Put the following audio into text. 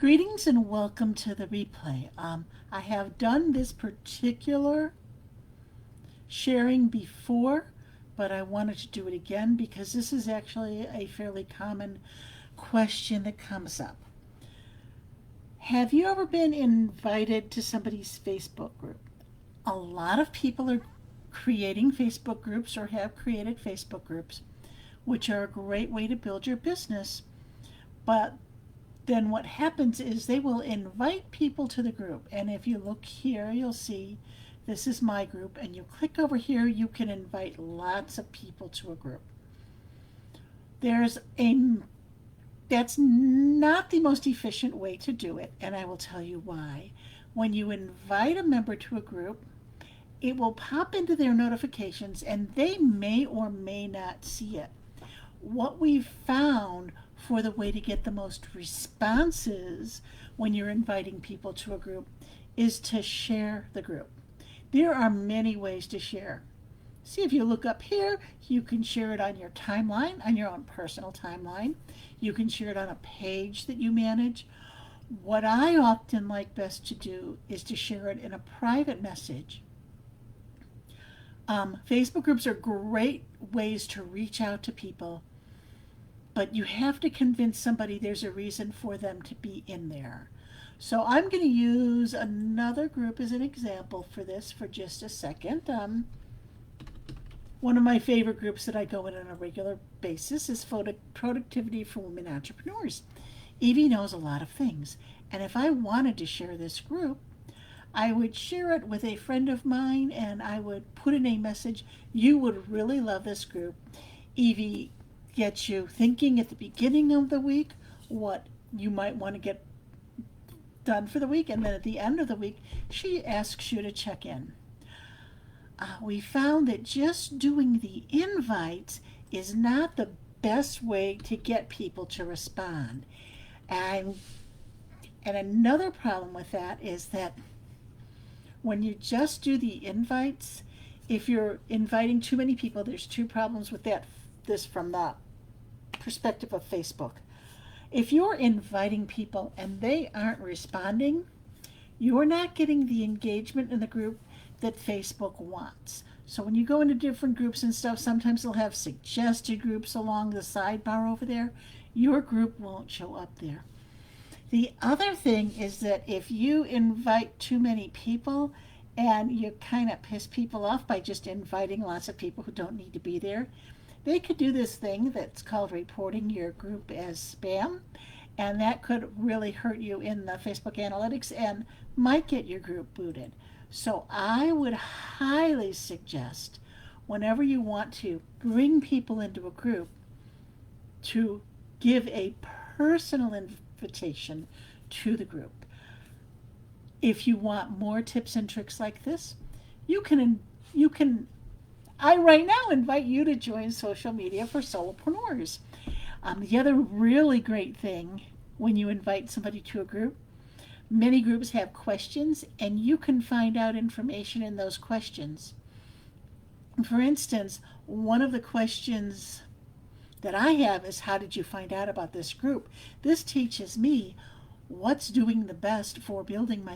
Greetings and welcome to the replay. I have done this particular sharing before, but I wanted to do it again because this is actually a fairly common question that comes up. Have you ever been invited to somebody's Facebook group? A lot of people are creating Facebook groups or have created Facebook groups, which are a great way to build your business, but then what happens is they will invite people to the group. And if you look here, you'll see this is my group, and you click over here, you can invite lots of people to a group. That's not the most efficient way to do it, and I will tell you why. When you invite a member to a group, it will pop into their notifications and they may or may not see it. What we've found for the way to get the most responses when you're inviting people to a group is to share the group. There are many ways to share. See, if you look up here, you can share it on your timeline, on your own personal timeline. You can share it on a page that you manage. What I often like best to do is to share it in a private message. Facebook groups are great ways to reach out to people, but you have to convince somebody there's a reason for them to be in there. So I'm going to use another group as an example for this for just a second. One of my favorite groups that I go in on a regular basis is Productivity for Women Entrepreneurs. Evie knows a lot of things, and if I wanted to share this group, I would share it with a friend of mine and I would put in a message, "You would really love this group. Evie gets you thinking at the beginning of the week what you might want to get done for the week, and then at the end of the week she asks you to check in." We found that just doing the invites is not the best way to get people to respond. And another problem with that is that when you just do the invites, if you're inviting too many people, there's two problems with this from the perspective of Facebook. If you're inviting people and they aren't responding, you're not getting the engagement in the group that Facebook wants. So when you go into different groups and stuff, sometimes they'll have suggested groups along the sidebar over there. Your group won't show up there. The other thing is that if you invite too many people and you kind of piss people off by just inviting lots of people who don't need to be there, they could do this thing that's called reporting your group as spam, and that could really hurt you in the Facebook analytics and might get your group booted. So I would highly suggest, whenever you want to bring people into a group, to give a personal invitation to the group. If you want more tips and tricks like this, I right now invite you to join Social Media for Solopreneurs. The other really great thing when you invite somebody to a group, many groups have questions and you can find out information in those questions. For instance, one of the questions that I have is, how did you find out about this group? This teaches me what's doing the best for building my